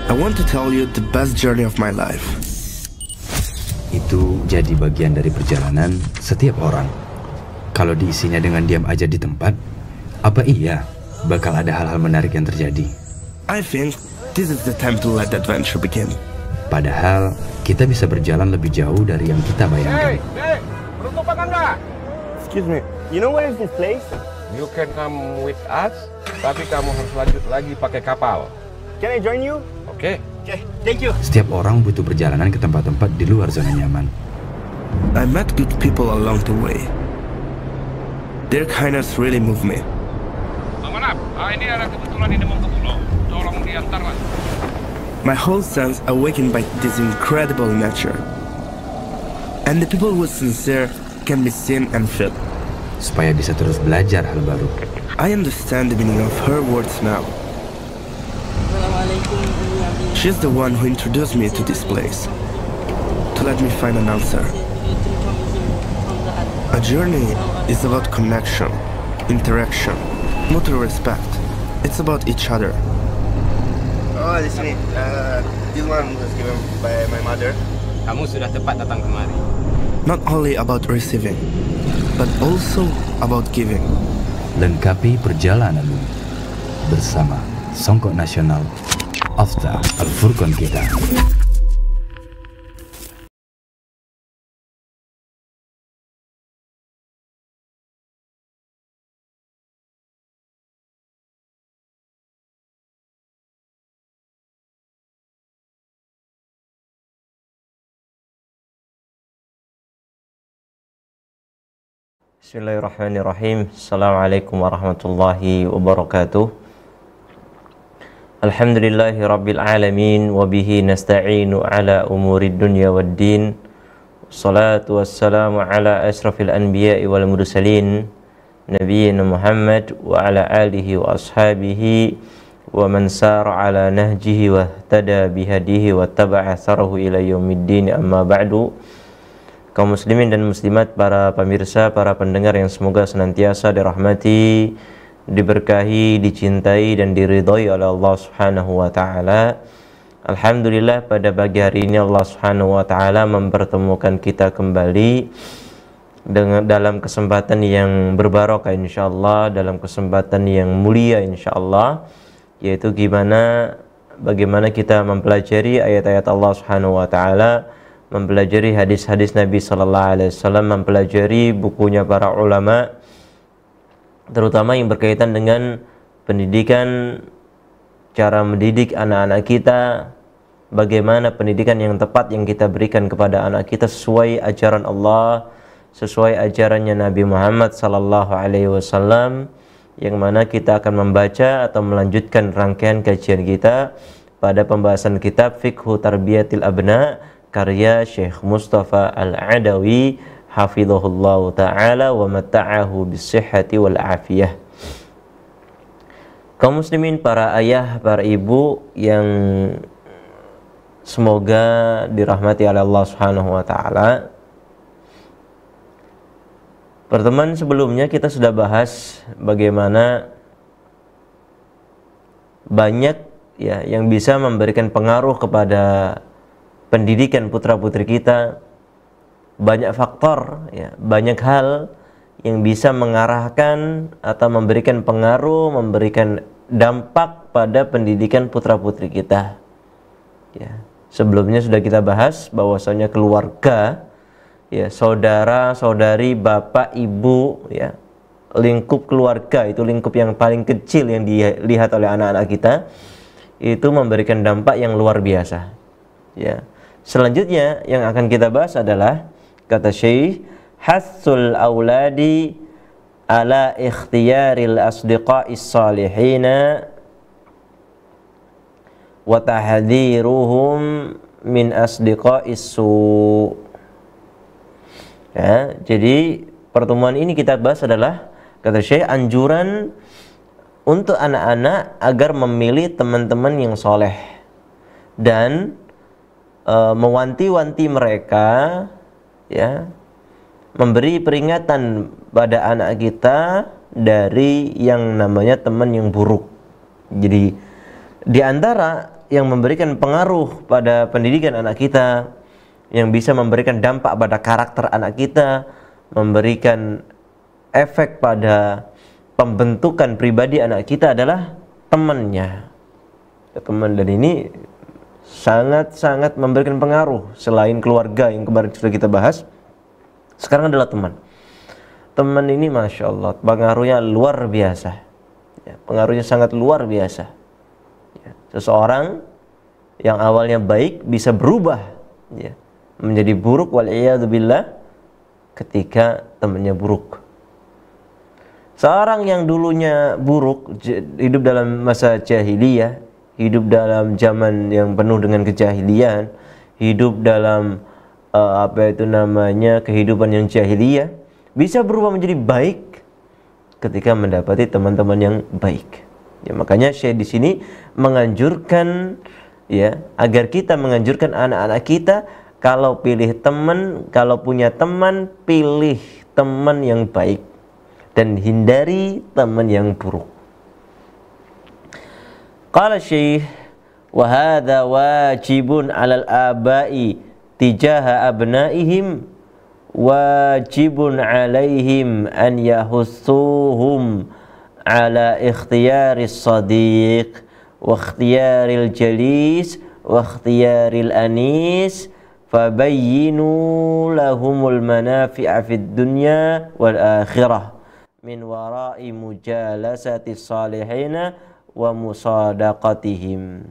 I want to tell you the best journey of my life. Itu jadi bagian dari perjalanan setiap orang. Kalau diisinya dengan diam aja di tempat, apa iya bakal ada hal-hal menarik yang terjadi? I think this is the time to let the adventure begin. Padahal kita bisa berjalan lebih jauh dari yang kita bayangkan. Hey, beruntung apa enggak? Excuse me, you know where is this place? You can come with us, tapi kamu harus lanjut lagi pakai kapal. Can I join you? Oke? Okay, thank you. Setiap orang butuh perjalanan ke tempat-tempat di luar zona nyaman. I met good people along the way. Their kindness really moved me. Manap, ini ada kebetulan ini mau ke pulau. Tolong diantar lah. My whole sense awakened by this incredible nature. And the people who are sincere can be seen and felt. Supaya bisa terus belajar hal baru. I understand the meaning of her words now. She's the one who introduced me to this place, to let me find an answer. A journey is about connection, interaction, mutual respect. It's about each other. Oh, di sini. This one was given by my mother. Kamu sudah tepat datang kemari. Not only about receiving, but also about giving. Lengkapi perjalananmu bersama Songkok Nasional After Al-Furqan kita. Bismillahirrahmanirrahim. Assalamualaikum warahmatullahi wabarakatuh. Alhamdulillahi rabbil alamin. Wabihi nasta'inu ala umuri dunya waddin. Salatu wassalamu ala ashrafil anbiya'i wal mursalin, Nabiyyina Muhammad wa ala alihi wa ashabihi wa man sara ala nahjihi wa ihtada bihadihi wa taba'a atharahu ila yaumiddin, amma ba'du. Kaum muslimin dan muslimat, para pemirsa, para pendengar yang semoga senantiasa dirahmati, diberkahi, dicintai dan diridhai oleh Allah Subhanahu wa taala. Alhamdulillah, pada pagi hari ini Allah Subhanahu wa taala mempertemukan kita kembali dalam kesempatan yang berbarokah insyaallah, dalam kesempatan yang mulia insyaallah, yaitu bagaimana kita mempelajari ayat-ayat Allah Subhanahu wa taala, mempelajari hadis-hadis Nabi sallallahu alaihi wasallam, mempelajari bukunya para ulama, terutama yang berkaitan dengan pendidikan, cara mendidik anak-anak kita, bagaimana pendidikan yang tepat yang kita berikan kepada anak kita sesuai ajaran Allah, sesuai ajarannya Nabi Muhammad sallallahu alaihi wasallam, yang mana kita akan membaca atau melanjutkan rangkaian kajian kita pada pembahasan kitab Fiqhu Tarbiyatil Abna karya Syekh Mustafa Al-Adawi hafizahullah ta'ala wa mata'ahu bisihhati wal afiyah. Kaum muslimin, para ayah, para ibu yang semoga dirahmati oleh Allah Subhanahu wa taala. Pertemuan sebelumnya kita sudah bahas bagaimana banyak ya yang bisa memberikan pengaruh kepada pendidikan putra-putri kita, banyak faktor ya, banyak hal yang bisa mengarahkan atau memberikan pengaruh, memberikan dampak pada pendidikan putra-putri kita. Ya, sebelumnya sudah kita bahas bahwasanya keluarga, ya, saudara, saudari, bapak, ibu, ya, lingkup keluarga itu lingkup yang paling kecil yang dilihat oleh anak-anak kita, itu memberikan dampak yang luar biasa. Ya. Selanjutnya yang akan kita bahas adalah kata Syekh, hasul auladi ala ikhtiyaril asdiqa'is salihina wa tahdhiruhum min asdiqa'is su. Ya, jadi pertemuan ini kita bahas adalah kata Syekh, anjuran untuk anak-anak agar memilih teman-teman yang soleh dan mewanti-wanti mereka, ya, memberi peringatan pada anak kita dari yang namanya teman yang buruk. Jadi di antara yang memberikan pengaruh pada pendidikan anak kita, yang bisa memberikan dampak pada karakter anak kita, memberikan efek pada pembentukan pribadi anak kita adalah temannya. Teman, dan ini sangat-sangat memberikan pengaruh. Selain keluarga yang kemarin sudah kita bahas, sekarang adalah teman. Teman ini Masya Allah pengaruhnya luar biasa ya, pengaruhnya sangat luar biasa ya. Seseorang yang awalnya baik bisa berubah ya, menjadi buruk wal'iyadzubillah ketika temannya buruk. Seorang yang dulunya buruk, hidup dalam masa jahiliyah, hidup dalam zaman yang penuh dengan kejahilian, hidup dalam kehidupan yang jahiliyah, bisa berubah menjadi baik ketika mendapati teman-teman yang baik. Ya, makanya Syekh di sini menganjurkan ya, agar kita menganjurkan anak-anak kita kalau pilih teman, kalau punya teman, pilih teman yang baik dan hindari teman yang buruk. Qala Syekh, wa hadza wajibun 'alal aba'i tijaha abnaihim, wajibun 'alaihim an yahussuhum 'ala ikhtiyaris sadiq wa ikhtiyaril jalis wa ikhtiyaril anis, fabayyinu lahumul manafi'a fid dunya wal akhirah min wara'i mujalasati salihina wa musadaqatihim,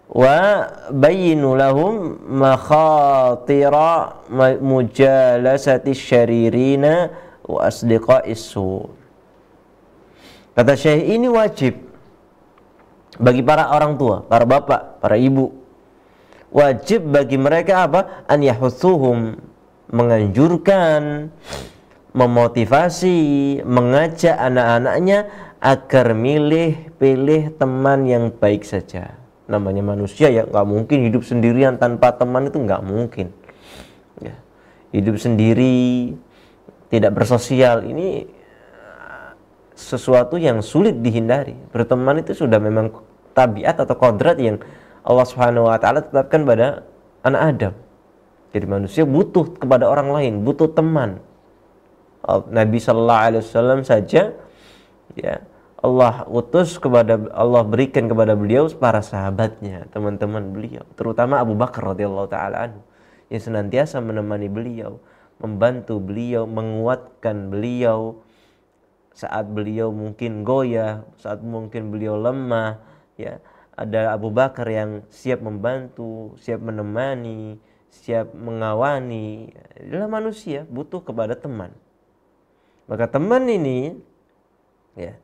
wa bayyinu lahum makhatira mujalasati syaririna wa asdiqa'is su. Kata Syekh, ini wajib bagi para orang tua, para bapak, para ibu. Wajib bagi mereka apa? An yahutsuhum, menganjurkan, memotivasi, mengajak anak-anaknya agar pilih teman yang baik saja. Namanya manusia ya, nggak mungkin hidup sendirian tanpa teman, itu nggak mungkin ya. Hidup sendiri tidak bersosial ini sesuatu yang sulit dihindari. Berteman itu sudah memang tabiat atau kodrat yang Allah Subhanahu wa taala tetapkan pada anak Adam. Jadi manusia butuh kepada orang lain, butuh teman. Nabi sallallahu alaihi wasallam saja ya, Allah berikan kepada beliau para sahabatnya, teman-teman beliau, terutama Abu Bakar radhiyallahu taala anhu, yang senantiasa menemani beliau, membantu beliau, menguatkan beliau saat beliau mungkin goyah, saat mungkin beliau lemah ya. Ada Abu Bakar yang siap membantu, siap menemani, siap mengawani. Adalah manusia butuh kepada teman. Maka teman ini ya,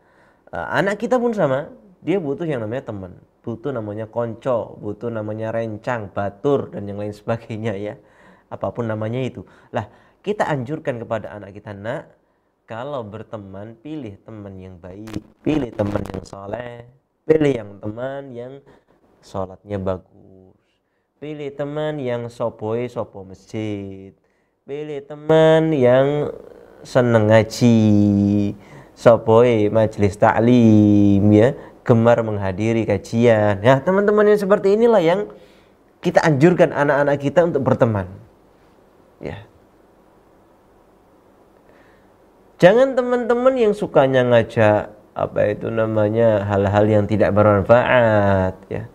anak kita pun sama, dia butuh yang namanya teman, butuh namanya konco, butuh namanya rencang, batur, dan yang lain sebagainya ya, apapun namanya itu. Lah, kita anjurkan kepada anak kita, nak, kalau berteman, pilih teman yang baik, pilih teman yang soleh, pilih yang teman yang sholatnya bagus, pilih teman yang sopo masjid, pilih teman yang seneng ngaji, sopoe majelis ta'lim ya, gemar menghadiri kajian. Nah, teman-teman yang seperti inilah yang kita anjurkan anak-anak kita untuk berteman. Ya. Jangan teman-teman yang sukanya ngajak hal-hal yang tidak bermanfaat ya.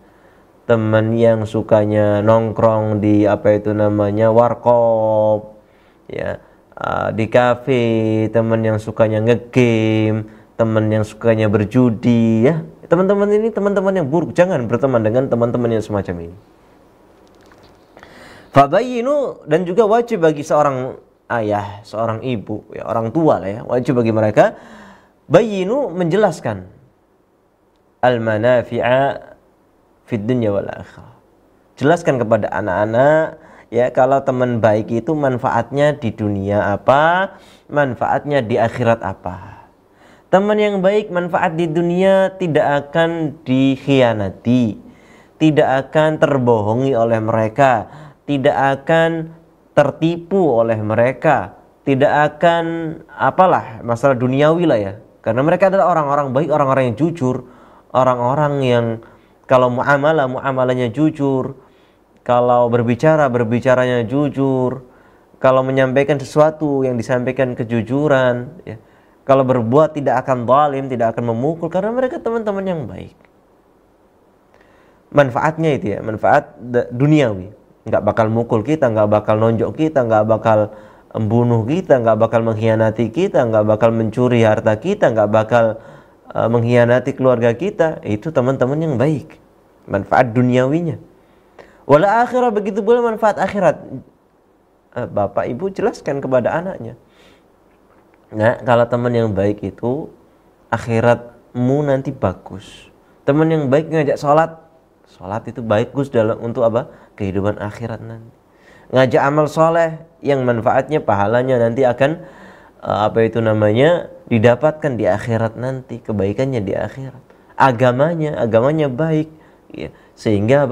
Teman yang sukanya nongkrong di warkop ya, di kafe, teman yang sukanya ngegame, teman yang sukanya berjudi ya. Teman-teman ini teman-teman yang buruk. Jangan berteman dengan teman-teman yang semacam ini. Fabayyinu, dan juga wajib bagi seorang ayah, seorang ibu, ya, orang tua lah ya, wajib bagi mereka bayyinu, menjelaskan al-manafi'a fid dunya wal akhirah. Jelaskan kepada anak-anak ya, kalau teman baik itu manfaatnya di dunia apa, manfaatnya di akhirat apa. Teman yang baik manfaat di dunia tidak akan dikhianati, tidak akan terbohongi oleh mereka, tidak akan tertipu oleh mereka, tidak akan masalah duniawi lah ya. Karena mereka adalah orang-orang baik, orang-orang yang jujur, orang-orang yang Kalau muamalahnya jujur, kalau berbicaranya jujur, kalau menyampaikan sesuatu yang disampaikan kejujuran, ya. Kalau berbuat tidak akan zalim, tidak akan memukul, karena mereka teman-teman yang baik. Manfaatnya itu ya, manfaat duniawi. Nggak bakal mukul kita, nggak bakal nonjok kita, nggak bakal membunuh kita, nggak bakal mengkhianati kita, nggak bakal mencuri harta kita, nggak bakal mengkhianati keluarga kita. Itu teman-teman yang baik. Manfaat duniawinya. Wal akhirah, begitu pula manfaat akhirat. Bapak ibu jelaskan kepada anaknya. Nah, kalau teman yang baik itu akhiratmu nanti bagus. Teman yang baik ngajak sholat itu bagus untuk apa? Kehidupan akhirat nanti. Ngajak amal soleh yang manfaatnya, pahalanya nanti akan didapatkan di akhirat nanti, kebaikannya di akhirat. Agamanya baik, ya. Sehingga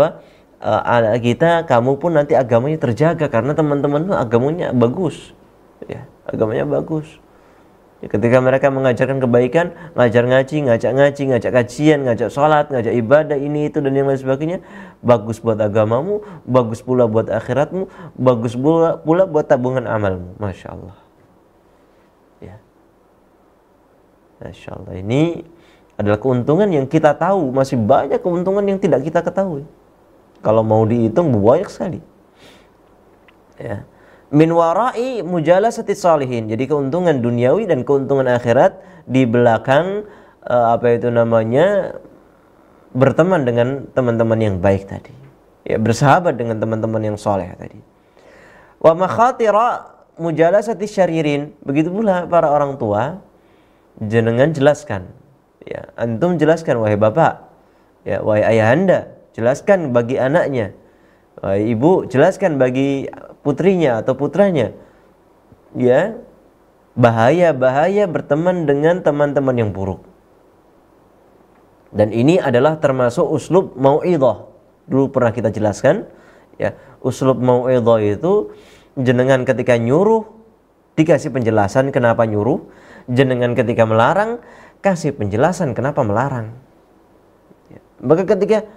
kamu pun nanti agamanya terjaga karena teman-temanmu agamanya bagus, ya, agamanya bagus. Ya, ketika mereka mengajarkan kebaikan, ngajak kajian, ngajak sholat, ngajak ibadah, ini itu dan yang lain sebagainya, bagus buat agamamu, bagus pula buat akhiratmu, bagus pula buat tabungan amalmu. Masya Allah. Ya. Masya Allah, ini adalah keuntungan yang kita tahu. Masih banyak keuntungan yang tidak kita ketahui. Kalau mau dihitung banyak sekali. Ya. Min warai mujalasati salihin. Jadi keuntungan duniawi dan keuntungan akhirat di belakang berteman dengan teman-teman yang baik tadi. Ya, bersahabat dengan teman-teman yang soleh tadi. Wa makhatira mujalasati syaririn. Begitu pula para orang tua, jenengan jelaskan. Ya, antum jelaskan, wahai bapak, ya, wahai ayahanda, jelaskan bagi anaknya. Wahai ibu, jelaskan bagi putrinya atau putranya, ya, bahaya berteman dengan teman-teman yang buruk. Dan ini adalah termasuk uslub mau'idhah. Dulu pernah kita jelaskan, ya, uslub mau'idhah itu jenengan ketika nyuruh dikasih penjelasan kenapa nyuruh, jenengan ketika melarang kasih penjelasan kenapa melarang. Ya. Maka ketika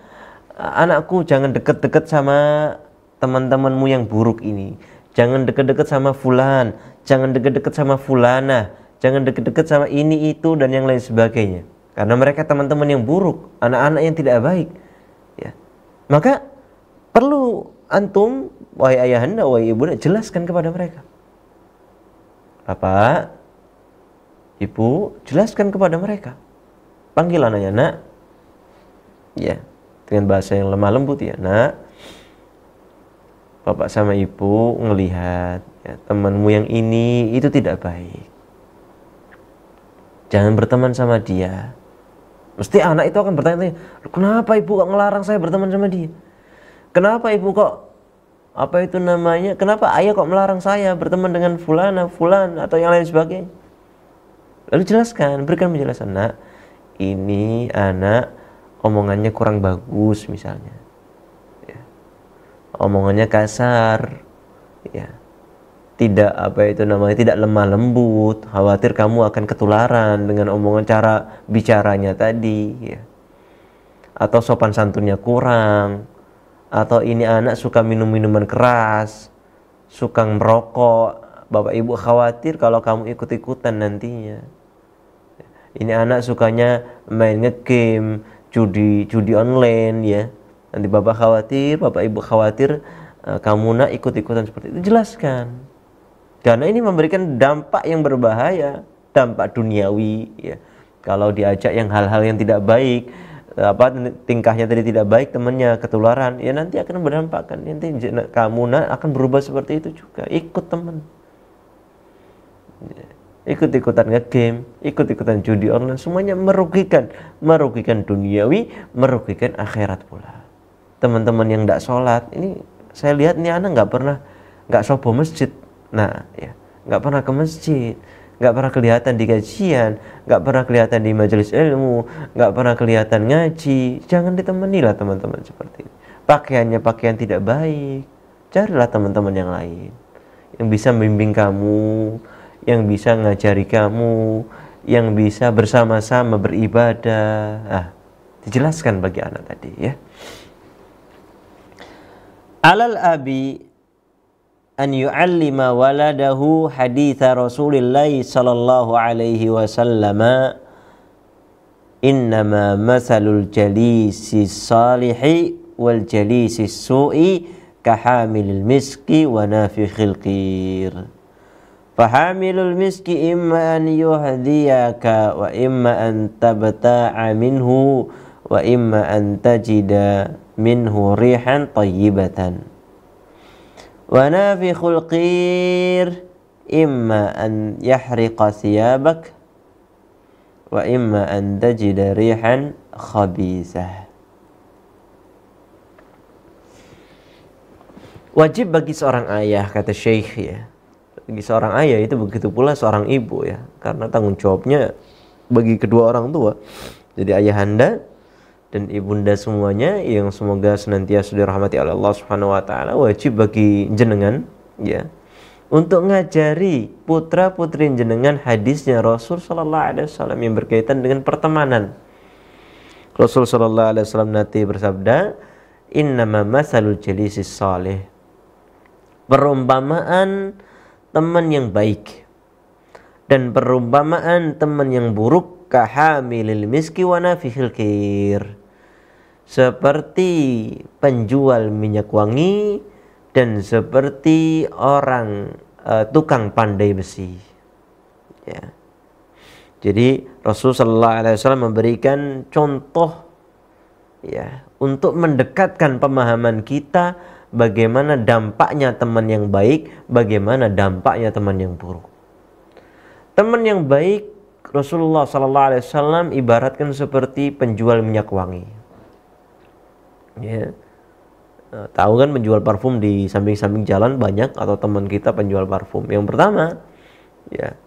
anakku jangan deket-deket sama teman-temanmu yang buruk ini, jangan deket-deket sama fulan, jangan deket-deket sama fulana, jangan deket-deket sama ini itu dan yang lain sebagainya, karena mereka teman-teman yang buruk, anak-anak yang tidak baik, ya. Maka perlu antum, wahai ayahanda, wahai ibu, jelaskan kepada mereka. Bapak, ibu, jelaskan kepada mereka. Panggil anaknya, nak, ya, dengan bahasa yang lemah lembut, ya, nak, bapak sama ibu ngelihat, ya, temanmu yang ini itu tidak baik. Jangan berteman sama dia. Mesti anak itu akan bertanya, kenapa ibu kok ngelarang saya berteman sama dia? Kenapa ibu kok kenapa ayah kok melarang saya berteman dengan fulan atau yang lain sebagainya? Lalu jelaskan, berikan penjelasan, nak, ini anak omongannya kurang bagus misalnya. Omongannya kasar, ya, tidak tidak lemah lembut, khawatir kamu akan ketularan dengan omongan, cara bicaranya tadi, ya, atau sopan santunnya kurang, atau ini anak suka minum minuman keras, suka merokok, bapak ibu khawatir kalau kamu ikut-ikutan nantinya. Ini anak sukanya main ngegame, judi online, ya. Nanti bapak ibu khawatir kamu nak ikut-ikutan seperti itu. Jelaskan. Karena ini memberikan dampak yang berbahaya, dampak duniawi, ya. Kalau diajak yang hal-hal yang tidak baik, tingkahnya tadi tidak baik, temannya ketularan, ya nanti akan berdampak kan. Nanti kamu nak akan berubah seperti itu juga. Ikut teman. Ikut-ikutan nge-game, ikut-ikutan judi online, semuanya merugikan duniawi, merugikan akhirat pula. Teman-teman yang tidak sholat, ini saya lihat nih anak nggak sobo masjid, nah, ya, nggak pernah ke masjid, nggak pernah kelihatan di kajian, nggak pernah kelihatan di majelis ilmu, nggak pernah kelihatan ngaji. Jangan ditemani lah teman-teman seperti ini. Pakaiannya pakaian tidak baik, carilah teman-teman yang lain yang bisa membimbing kamu, yang bisa ngajari kamu, yang bisa bersama-sama beribadah. Dijelaskan bagi anak tadi ya. Alal abi an yu'allima waladahu haditha Rasulillah sallallahu alaihi wasallam innama masalul jalisi salihi wal jalisi su'i kahamilil miski wa nafikhil qir. Fahamilul miski imma an yuhdiyaka wa imma an tabta'a minhu wa imma an tajida minhu rihan tayyibatan. Wa nafikhul qir imma an yahriqa thiyabak wa imma an tajida rihan khabisah. Wajib bagi seorang ayah, kata Syekh ya. Bagi seorang ayah itu begitu pula seorang ibu ya, karena tanggung jawabnya bagi kedua orang tua. Jadi ayahanda dan ibunda semuanya yang semoga senantiasa dirahmati oleh Allah Subhanahu wa taala, wajib bagi jenengan ya untuk ngajari putra-putri jenengan hadisnya Rasul sallallahu alaihi wasallam yang berkaitan dengan pertemanan. Rasul sallallahu alaihi wasallam nanti bersabda, "Innama masalul jalisis salih." Perumpamaan teman yang baik dan perumpamaan teman yang buruk kahamilil miski wa nafikhil qir, seperti penjual minyak wangi dan seperti orang tukang pandai besi ya. Jadi Rasulullah sallallahu alaihi wasallam memberikan contoh ya untuk mendekatkan pemahaman kita bagaimana dampaknya teman yang baik, bagaimana dampaknya teman yang buruk. Teman yang baik Rasulullah sallallahu alaihi wasallam ibaratkan seperti penjual minyak wangi. Ya. Tahu kan penjual parfum di samping-samping jalan banyak, atau teman kita penjual parfum. Yang pertama, ya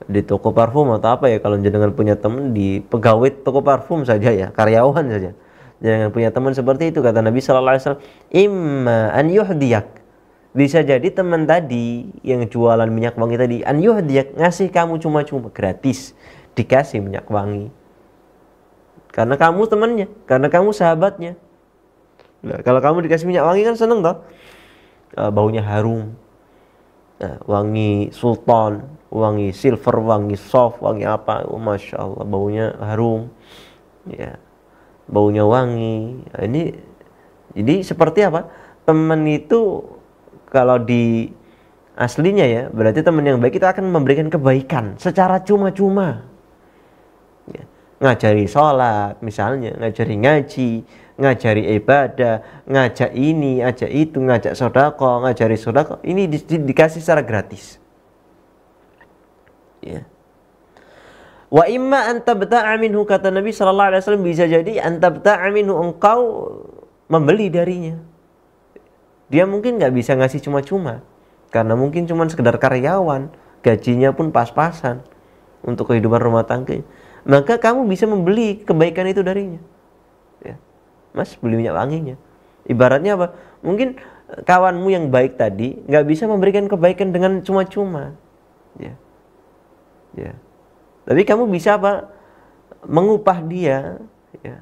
di toko parfum atau apa ya, kalau jenengan punya teman di pegawai toko parfum saja ya, karyawan saja. Jangan punya teman seperti itu, kata Nabi sallallahu alaihi wasallam, imma an yuhdiyak. Bisa jadi teman tadi yang jualan minyak wangi tadi, an yuhdiyak, ngasih kamu cuma-cuma gratis, dikasih minyak wangi. Karena kamu temannya, karena kamu sahabatnya. Nah, kalau kamu dikasih minyak wangi kan seneng toh? Baunya harum. Nah, wangi sultan, wangi silver, wangi soft, wangi apa? Oh, Masya Allah, baunya harum. Ya. Baunya wangi. Nah, ini jadi seperti apa? Teman itu kalau di aslinya ya, berarti teman yang baik itu akan memberikan kebaikan secara cuma-cuma ya. Ngajari sholat misalnya, ngajari ngaji, ngajari ibadah, ngajak ini, ngajak itu, ngajak sedekah, ngajari sedekah, ini dikasih secara gratis ya. Wa imma an tabta'a minhu, kata Nabi sallallahu alaihi wasallam, bisa jadi an tabta'a minhu, engkau membeli darinya. Dia mungkin nggak bisa ngasih cuma-cuma karena mungkin cuma sekedar karyawan, gajinya pun pas-pasan untuk kehidupan rumah tangga. Maka kamu bisa membeli kebaikan itu darinya. Ya. Mas, beli minyak wanginya. Ibaratnya apa? Mungkin kawanmu yang baik tadi nggak bisa memberikan kebaikan dengan cuma-cuma. Ya. Ya. Tapi kamu bisa apa? Mengupah dia, ya,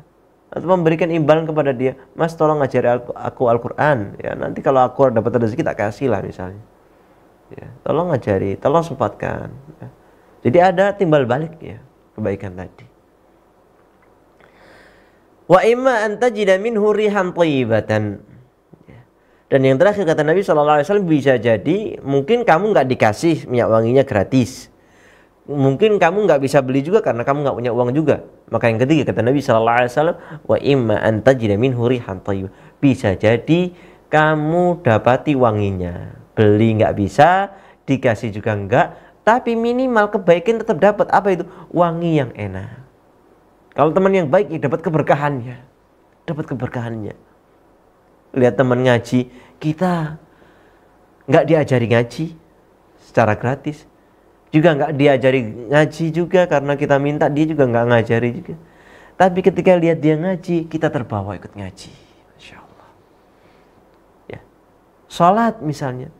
atau memberikan imbalan kepada dia. Mas, tolong ngajari aku Al-Quran. Ya, nanti kalau aku dapat rezeki tak kasih lah misalnya. Ya, tolong ngajari, tolong sempatkan. Ya. Jadi ada timbal balik ya kebaikan tadi. Wa imma an tajida minhu rihan thayyibatan. Ya. Dan yang terakhir kata Nabi SAW, bisa jadi mungkin kamu nggak dikasih minyak wanginya gratis. Mungkin kamu nggak bisa beli juga karena kamu nggak punya uang juga. Maka yang ketiga kata Nabi SAW, wa imma an tajida minhu rihan thayyib. Bisa jadi kamu dapati wanginya. Beli nggak bisa, dikasih juga nggak, tapi minimal kebaikan tetap dapat. Apa itu? Wangi yang enak. Kalau teman yang baik, ya dapat keberkahannya. Dapat keberkahannya. Lihat teman ngaji, kita nggak diajari ngaji secara gratis. Juga nggak diajari ngaji juga karena kita minta, dia juga nggak ngajari juga. Tapi ketika lihat dia ngaji, kita terbawa ikut ngaji. Masya Allah. Ya. Sholat misalnya.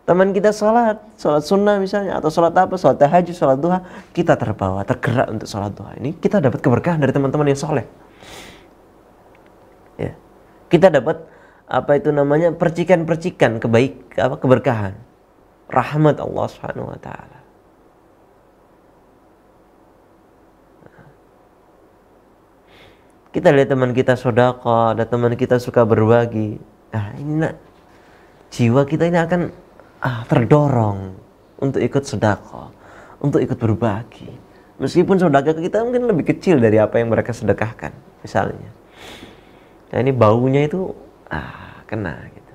Teman kita sholat sunnah misalnya, atau sholat apa, sholat tahajud, sholat duha, kita terbawa, tergerak untuk sholat duha. Ini kita dapat keberkahan dari teman-teman yang soleh. kita dapat apa itu namanya percikan-percikan keberkahan, rahmat Allah Subhanahu wa taala. Kita lihat teman kita sedekah, ada teman kita suka berbagi. Nah, ini jiwa kita ini akan terdorong untuk ikut sedekah, untuk ikut berbagi. Meskipun sedekah kita mungkin lebih kecil dari apa yang mereka sedekahkan, misalnya. Nah, ini baunya itu kena gitu.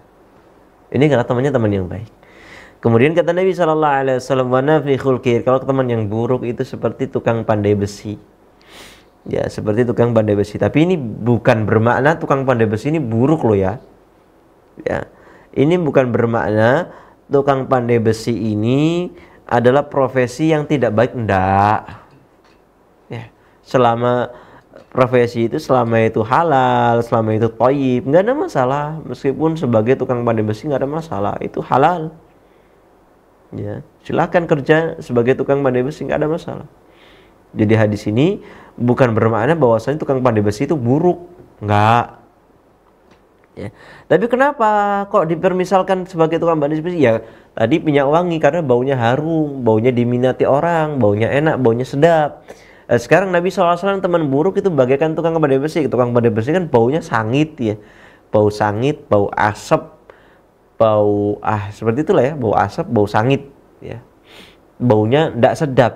Ini karena temannya teman yang baik. Kemudian kata Nabi SAW, wa nafikhul kir, kalau teman yang buruk itu seperti tukang pandai besi. Ya, seperti tukang pandai besi. Tapi ini bukan bermakna tukang pandai besi ini buruk loh ya. Ya. Ini bukan bermakna tukang pandai besi ini adalah profesi yang tidak baik, enggak. Ya, selama profesi itu, selama itu halal, selama itu thayyib, enggak ada masalah. Meskipun sebagai tukang pandai besi enggak ada masalah, itu halal. Ya, silakan kerja sebagai tukang pandai besi, enggak ada masalah. Jadi hadis ini bukan bermakna bahwasanya tukang pandai besi itu buruk, enggak. Ya. Tapi kenapa kok dipermisalkan sebagai tukang pandai besi? Ya, tadi minyak wangi karena baunya harum, baunya diminati orang, baunya enak, baunya sedap. Sekarang Nabi SAW teman buruk itu bagaikan tukang pandai besi. Tukang pandai besi kan baunya sangit ya, bau sangit, bau asap, bau seperti itulah ya, bau asap, bau sangit ya. Baunya tidak sedap,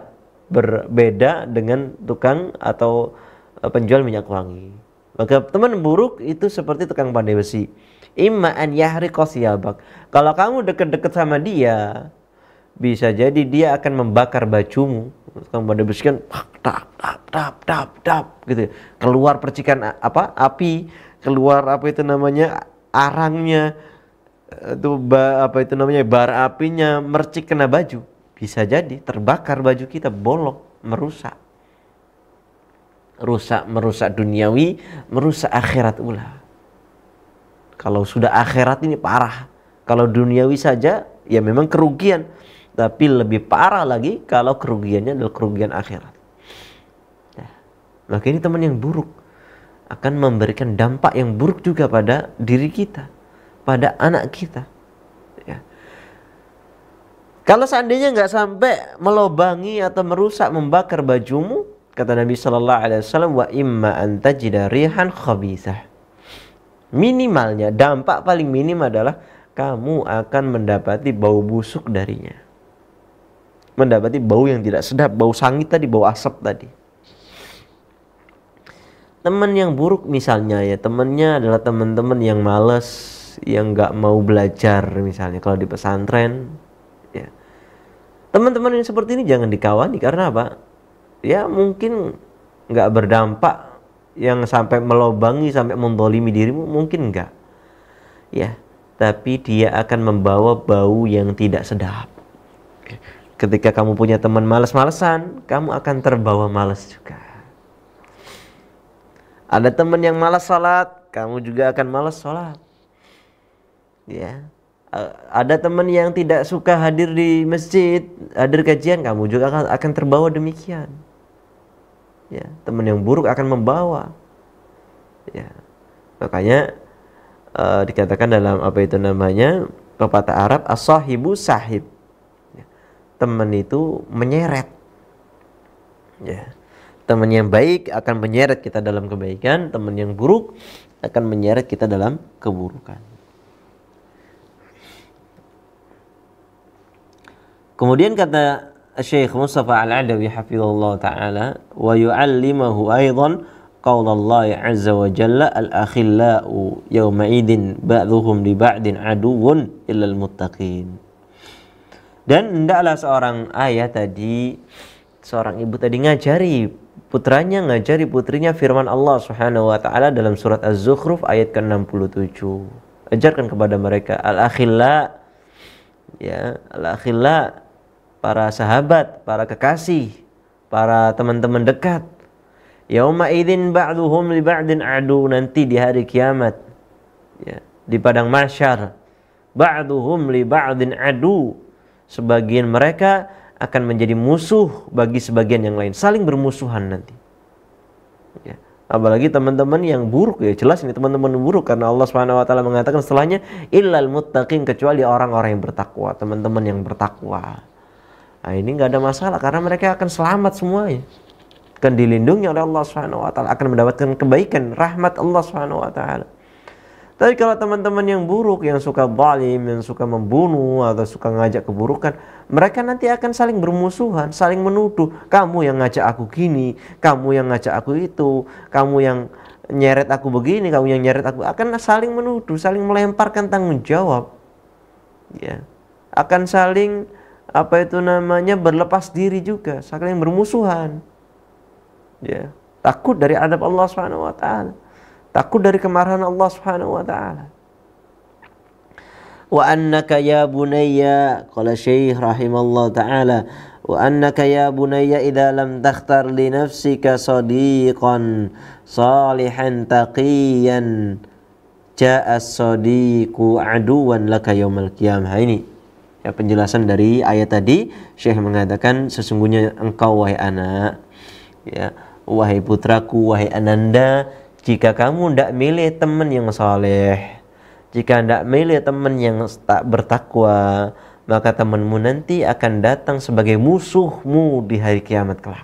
berbeda dengan tukang atau penjual minyak wangi. Maka teman buruk itu seperti tukang pandai besi. Imma an yahriqa thiyabak. Kalau kamu dekat-dekat sama dia, bisa jadi dia akan membakar bajumu. Tukang pandai besi kan tap gitu. Keluar percikan api, keluar arangnya, itu bara apinya mercik kena baju. Bisa jadi terbakar baju kita, bolong, merusak duniawi, merusak akhirat pula. Kalau sudah akhirat ini parah. Kalau duniawi saja ya memang kerugian, tapi lebih parah lagi kalau kerugiannya adalah kerugian akhirat. Nah, maka ini teman yang buruk akan memberikan dampak yang buruk juga pada diri kita, pada anak kita. Ya. Kalau seandainya nggak sampai melobangi atau merusak, membakar bajumu, kata Nabi SAW, wa imma an tajida rihan khabithah. Minimalnya, dampak paling minim adalah kamu akan mendapati bau busuk darinya. Mendapati bau yang tidak sedap, bau sangit tadi, bau asap tadi. Teman yang buruk misalnya ya, temannya adalah teman-teman yang malas, yang nggak mau belajar misalnya kalau di pesantren. Ya. Teman-teman yang seperti ini jangan dikawani, karena apa? Ya mungkin nggak berdampak yang sampai melobangi, sampai mendolimi dirimu, mungkin enggak. Ya, tapi dia akan membawa bau yang tidak sedap. Ketika kamu punya teman malas-malesan, kamu akan terbawa malas juga. Ada teman yang malas salat, kamu juga akan malas salat. Ya. Ada teman yang tidak suka hadir di masjid, hadir kajian, kamu juga akan terbawa demikian. Ya, teman yang buruk akan membawa. Ya. Makanya dikatakan dalam pepatah Arab, as-sahibu sahib. Teman itu menyeret. Ya. Teman yang baik akan menyeret kita dalam kebaikan, teman yang buruk akan menyeret kita dalam keburukan. Kemudian kata Syekh Mustafa Al-Adawi hafizallahu taala, wa yu'allimahu aidan qaulallahi azza wa jalla al-akhillau yawma idin ba'dhuhum li ba'din aduwwun illal muttaqin. Dan hendaklah seorang ayah tadi, seorang ibu tadi ngajari putrinya firman Allah Subhanahu wa taala dalam surat Az-Zukhruf ayat ke-67. Ajarkan kepada mereka al-akhilla, ya, al-akhilla, para sahabat, para kekasih, para teman-teman dekat. Yauma idzin ba'duhum li ba'din adu, nanti di hari kiamat, ya, di padang mahsyar, ba'duhum li ba'din adu, sebagian mereka akan menjadi musuh bagi sebagian yang lain, saling bermusuhan nanti. Ya. Apalagi teman-teman yang buruk, ya jelas ini teman-teman buruk, karena Allah Subhanahu wa taala mengatakan setelahnya illal muttaqin, kecuali orang-orang yang bertakwa, teman-teman yang bertakwa. Nah, ini nggak ada masalah karena mereka akan selamat semuanya. Akan dilindungi oleh Allah Subhanahu wa taala, akan mendapatkan kebaikan, rahmat Allah Subhanahu wa taala. Tapi kalau teman-teman yang buruk, yang suka zalim, yang suka membunuh atau suka ngajak keburukan, mereka nanti akan saling bermusuhan, saling menuduh. Kamu yang ngajak aku gini, kamu yang ngajak aku itu, kamu yang nyeret aku begini, kamu yang nyeret aku, akan saling menuduh, saling melemparkan tanggung jawab. Ya. Akan saling berlepas diri juga, saling bermusuhan. Ya. Takut dari adab Allah Subhanahu wa taala. Takut dari kemarahan Allah Subhanahu wa taala. Wa annaka ya bunayya, qala Syekh rahimallahu taala, wa annaka ya bunayya idza lam takhtar li nafsika sadiqan salihan taqiyan ja'a as-sadiqu aduwan laka yaumal qiyamah. Ini ya penjelasan dari ayat tadi. Syekh mengatakan sesungguhnya engkau wahai anak, ya, wahai putraku, wahai ananda, jika kamu tidak milih teman yang saleh, jika tidak milih teman yang tak bertakwa, maka temanmu nanti akan datang sebagai musuhmu di hari kiamat kelak.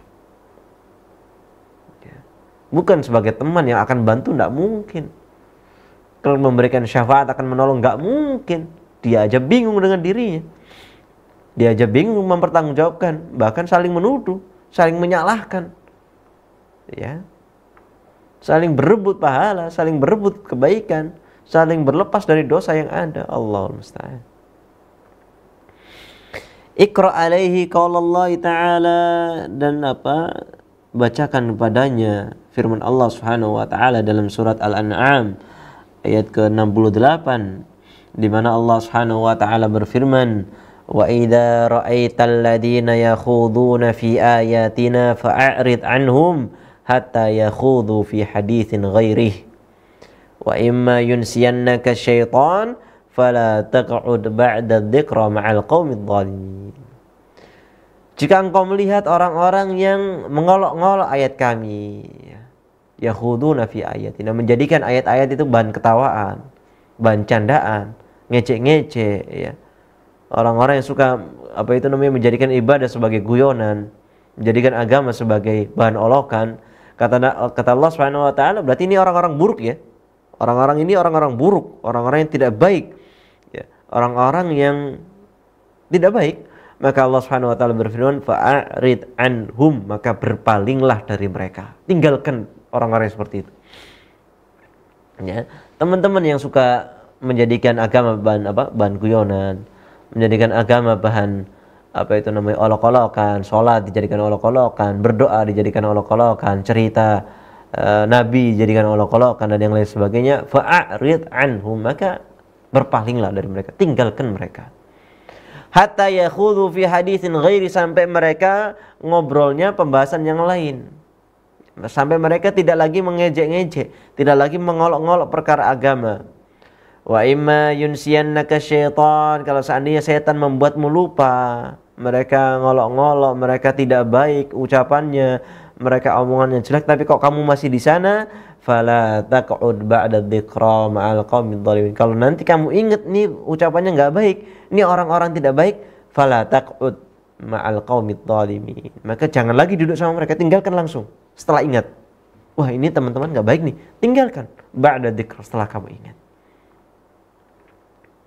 Bukan sebagai teman yang akan bantu, tidak mungkin. Kalau memberikan syafaat akan menolong, nggak mungkin. Dia aja bingung dengan dirinya. Dia aja bingung mempertanggungjawabkan, bahkan saling menuduh, saling menyalahkan. Ya. Saling berebut pahala, saling berebut kebaikan, saling berlepas dari dosa yang ada. Allahul musta'an. Iqra alaihi qaulallah ta'ala, dan bacakan kepadanya firman Allah Subhanahu wa taala dalam surat Al-An'am ayat ke-68, di mana Allah Subhanahu wa taala berfirman, wa idza ra'aital ladina yakhuduna fi ayatina fa'rid anhum hatta yakhudu fi haditsin ghairih wa imma yunsiyannaka syaitan fala taq'ud ba'da dzikra ma'al qaumidz zalimin. Jika engkau melihat orang-orang yang mengolok-ngolok ayat kami, yakhuduna fi ayatina, menjadikan ayat-ayat itu bahan ketawaan, bahan candaan, ngecek-ngecek, ya. Orang-orang yang suka menjadikan ibadah sebagai guyonan, menjadikan agama sebagai bahan olokan. Kata Allah Subhanahu wa taala, berarti ini orang-orang buruk, ya. Orang-orang ini orang-orang buruk, orang-orang yang tidak baik. Ya, orang-orang yang tidak baik. Maka Allah Subhanahu wa taala berfirman, fa'rid anhum, maka berpalinglah dari mereka. Tinggalkan orang-orang yang seperti itu. Ya, teman-teman yang suka menjadikan agama bahan guyonan, menjadikan agama bahan olok-olokan, sholat dijadikan olok-olokan, berdoa dijadikan olok-olokan, cerita Nabi dijadikan olok-olokan dan yang lain sebagainya, fa'rid anhum, maka berpalinglah dari mereka, tinggalkan mereka. Hatta yakhudhu fi haditsin ghairi, sampai mereka ngobrolnya pembahasan yang lain. Sampai mereka tidak lagi mengejek-ngejek, tidak lagi mengolok-ngolok perkara agama. Wa imma yunsiyannaka syaitan, kalau seandainya setan membuatmu lupa, mereka ngolok-ngolok, mereka tidak baik ucapannya, mereka omongannya jelek, tapi kok kamu masih di sana, fala taq'ud ba'da dzikra ma'al qaumidz zalimin. Kalau nanti kamu ingat nih ucapannya nggak baik, ini orang-orang tidak baik, fala taq'ud ma'al qaumidz zalimin, maka jangan lagi duduk sama mereka, tinggalkan langsung setelah ingat. Wah, ini teman-teman nggak baik nih, tinggalkan ba'da dzikra, setelah kamu ingat.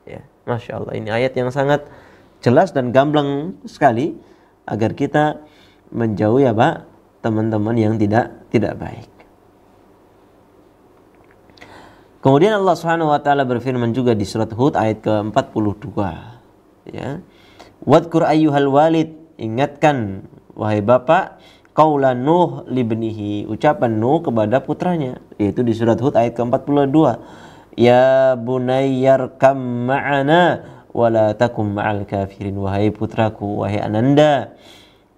Ya, Masya Allah, ini ayat yang sangat jelas dan gamblang sekali agar kita menjauhi teman-teman yang tidak baik. Kemudian Allah Subhanahu wa taala berfirman juga di surat Hud ayat ke-42, ya. Wadhkur ayyuhal walid, ingatkan wahai bapak, qaula Nuh libnihi, ucapan Nuh kepada putranya, yaitu di surat Hud ayat ke-42. Ya bunayyarkam ma'ana wala takum ma'al kafirin, wahai putraku, wahai ananda,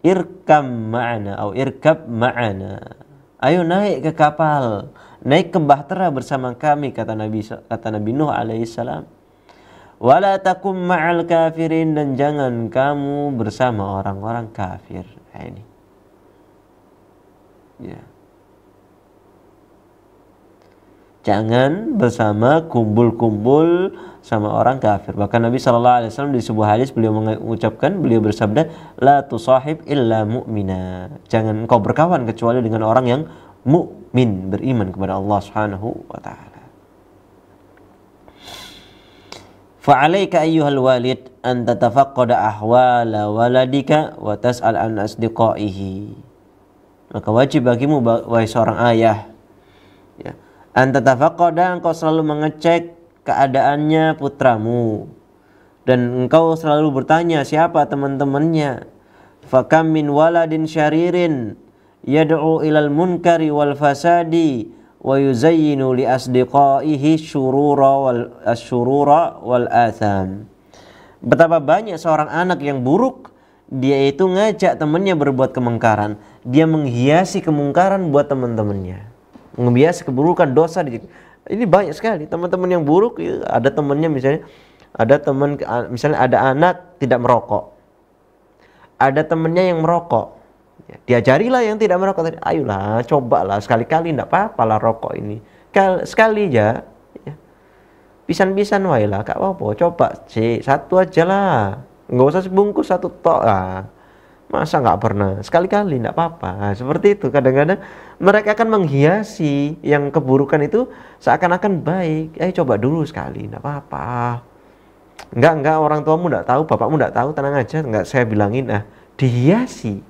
irkam ma'ana atau irkab ma'ana, ayo naik ke kapal, naik ke bahtera bersama kami, kata Nabi Nuh alaihissalam. Wala takum ma'al kafirin, dan jangan kamu bersama orang-orang kafir. Nah, ini ya, Jangan bersama kumpul-kumpul sama orang kafir. Bahkan Nabi SAW di sebuah hadis beliau bersabda, la tusahib illa mu'mina. Jangan engkau berkawan kecuali dengan orang yang mukmin, beriman kepada Allah Subhanahu wa taala. Fa'alaika ayyuhal walid an tatafaqqada ahwala waladika wa tas'al an asdiqaihi. Maka wajib bagimu wahai seorang ayah, ya, an tatafaqqada, engkau selalu mengecek keadaannya putramu dan engkau selalu bertanya siapa teman-temannya. Fakam min waladin syaririn yad'u ilal munkari wal fasadi wa yuzayyinu li asdiqaihi syurura wal atham. Betapa banyak seorang anak yang buruk, dia itu ngajak temannya berbuat kemungkaran, dia menghiasi kemungkaran buat teman-temannya, menghiasi keburukan, dosa. Ini banyak sekali teman-teman yang buruk. Ada temannya misalnya, ada anak tidak merokok, ada temannya yang merokok, diajarilah yang tidak merokok tadi, ayolah cobalah sekali-kali, tidak apa-apa lah rokok ini, sekali aja, ya. Pisan-pisan wae lah, gak apa-apa, coba satu aja lah, nggak usah sebungkus, satu tok lah, masa nggak pernah, sekali-kali tidak apa-apa. Seperti itu kadang-kadang mereka akan menghiasi yang keburukan itu seakan-akan baik. Coba dulu sekali, tidak apa-apa. Enggak, orang tuamu tidak tahu, bapakmu tidak tahu, tenang aja, enggak saya bilangin. Dihiasi,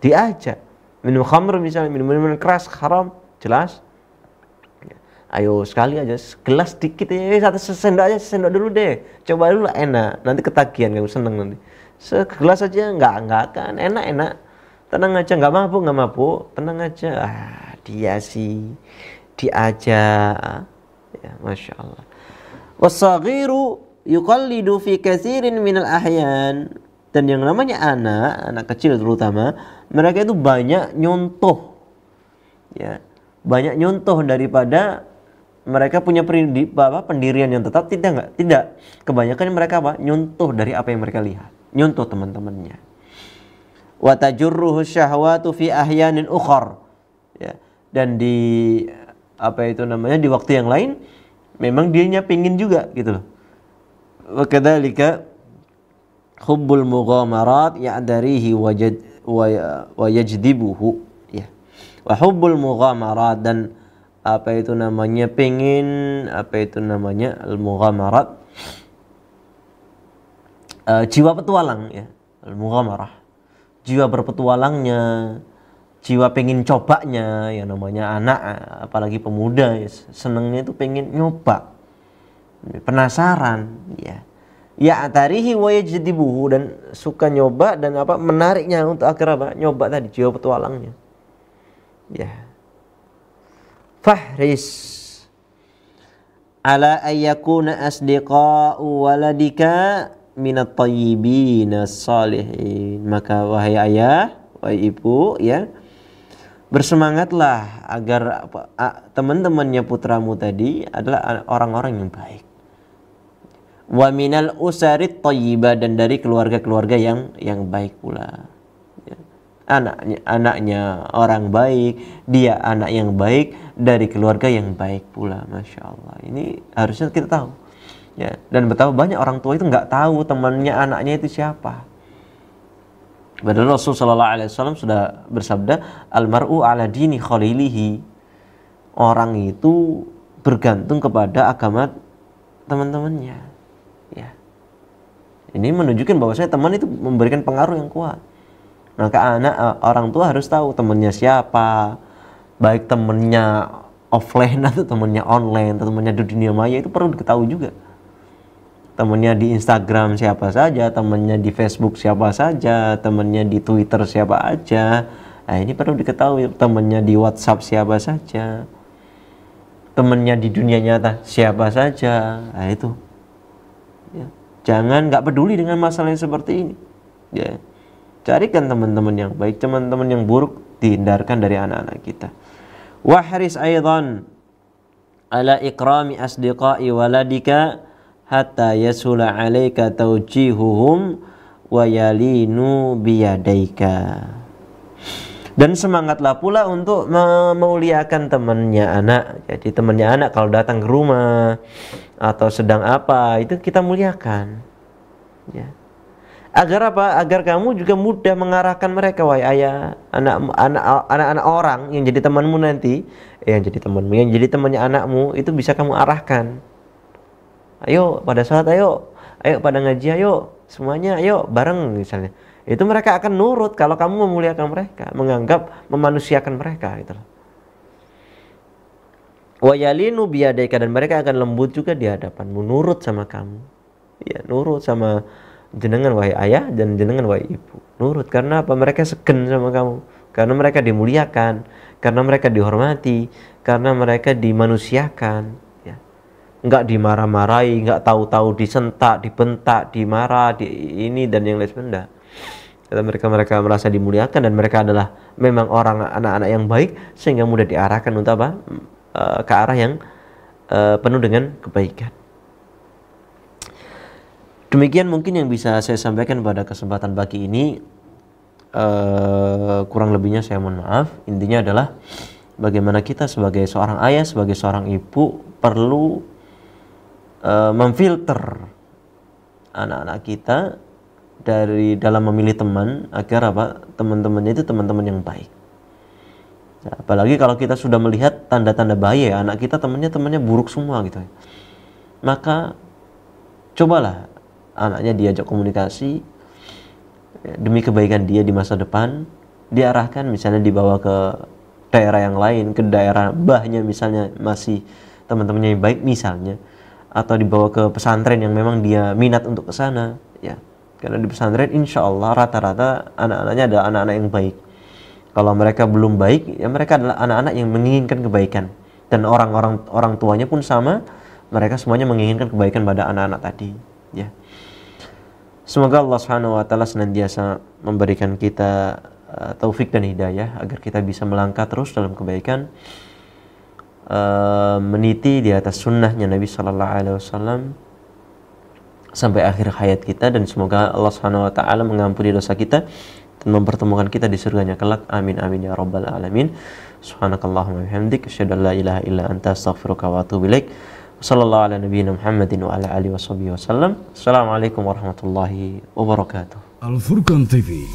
diajak minum khamr misalnya, minuman keras haram, jelas. Ayo sekali aja, segelas dikit ya, satu sendok dulu deh, coba dulu lah, enak, nanti ketagihan, kamu seneng nanti. Segelas aja enggak kan, enak, tenang aja, enggak mabuk, tenang aja. Dihiasi, diajak, ya, masya Allah. Wasaghiru yuqallidu fi katsirin minal ahyan. Dan yang namanya anak kecil terutama, mereka itu banyak nyontoh, ya, banyak nyontoh daripada mereka punya pendirian yang tetap. Tidak, kebanyakan mereka nyontoh dari apa yang mereka lihat, nyontoh teman-temannya. Wa tajurruhu syahwatu fi ahyanin ukhar, ya, dan di di waktu yang lain memang dirinya pingin juga gitu loh. Wa kadzalika hubbul mughamarat ya'darihi wa yajdibuhu, ya. Wa hubbul mughamarat, dan pengin al-mughamarat, jiwa petualang, ya, al-mughamarah, jiwa berpetualangnya, jiwa pengen cobanya, yang namanya anak, apalagi pemuda, ya, senengnya itu pengen nyoba, penasaran, ya. Ya atarihi wa yajdibuhu, dan suka nyoba dan menariknya untuk akhirnya nyoba tadi, jiwa petualangnya, ya. Fahris ala ayyakuna asdiqa'u waladika minat tayyibin as-salihin. Maka wahai ayah, wahai ibu, ya, bersemangatlah agar teman-temannya putramu tadi adalah orang-orang yang baik. Wa minal usarit thayyibah, dan dari keluarga-keluarga yang baik pula. Ya. Anaknya orang baik, dia anak yang baik dari keluarga yang baik pula, masya Allah. Ini harusnya kita tahu, ya. Dan betapa banyak orang tua itu nggak tahu temannya anaknya itu siapa. Padahal Rasul sallallahu alaihi wasallam sudah bersabda, almar'u ala dini khalilihi. Orang itu bergantung kepada agama teman-temannya. Ya. Ini menunjukkan bahwasanya teman itu memberikan pengaruh yang kuat. Maka orang tua harus tahu temannya siapa, baik temannya offline atau temannya online, atau temannya di dunia maya, itu perlu diketahui juga. Temannya di Instagram siapa saja, temannya di Facebook siapa saja, temannya di Twitter siapa aja. Nah, ini perlu diketahui. Temannya di WhatsApp siapa saja, temannya di dunia nyata siapa saja. Nah, itu. Ya. Jangan nggak peduli dengan masalah yang seperti ini. Ya. Carikan teman-teman yang baik, teman-teman yang buruk dihindarkan dari anak-anak kita. Wahris aidan ala ikrami asdiqai waladika hatta yasula alaika tawjihuhum wa yalinu biyadaika. Dan semangatlah pula untuk memuliakan temannya anak. Jadi temannya anak kalau datang ke rumah atau sedang apa, itu kita muliakan. Ya. Agar apa? Agar kamu juga mudah mengarahkan mereka, wahai ayah, anak-anak orang yang jadi temanmu nanti, yang jadi temannya anakmu, itu bisa kamu arahkan. Ayo pada salat, ayo pada ngaji, ayo semuanya, ayo bareng misalnya. Itu mereka akan nurut kalau kamu memuliakan mereka, menganggap memanusiakan mereka gitu. Wa yalinu biyadaika, dan mereka akan lembut juga di hadapanmu, nurut sama kamu. Ya, nurut sama jenengan wahai ayah dan jenengan wahai ibu. Nurut karena apa? Mereka segen sama kamu. Karena mereka dimuliakan, karena mereka dihormati, karena mereka dimanusiakan, ya. Enggak dimarah-marahi, enggak tahu-tahu disentak, dibentak, dimarah, ini dan yang lain sebagainya. Mereka merasa dimuliakan dan mereka adalah memang anak-anak yang baik sehingga mudah diarahkan untuk apa? Ke arah yang penuh dengan kebaikan. Demikian mungkin yang bisa saya sampaikan pada kesempatan pagi ini. Kurang lebihnya saya mohon maaf. Intinya adalah bagaimana kita sebagai seorang ayah, sebagai seorang ibu perlu memfilter anak-anak kita dari dalam memilih teman agar apa? Teman-temannya itu teman-teman yang baik. Nah, apalagi kalau kita sudah melihat tanda-tanda bahaya anak kita temannya buruk semua gitu. Maka cobalah anaknya diajak komunikasi demi kebaikan dia di masa depan, diarahkan misalnya dibawa ke daerah yang lain, ke daerah bahnya misalnya masih teman-temannya yang baik misalnya, atau dibawa ke pesantren yang memang dia minat untuk ke sana, ya. Karena di pesantren insya Allah rata-rata anak-anaknya adalah anak-anak yang baik. Kalau mereka belum baik, ya mereka adalah anak-anak yang menginginkan kebaikan. Dan orang tuanya pun sama, mereka semuanya menginginkan kebaikan pada anak-anak tadi, ya. Semoga Allah Subhanahu wa taala senantiasa memberikan kita taufik dan hidayah agar kita bisa melangkah terus dalam kebaikan, meniti di atas sunnahnya Nabi sallallahu alaihi wasallam sampai akhir hayat kita, dan semoga Allah Subhanahu wa taala mengampuni dosa kita dan mempertemukan kita di surganya kelak. Amin amin ya rabbal alamin. Subhanakallahumma wa bihamdik asyhadu an la ilaha illa anta astaghfiruka wa atubu ilaik. Sallallahu ala nabiyyina Muhammadin wa ala alihi wasallam. Assalamualaikum warahmatullahi wabarakatuh. Al Furqan TV.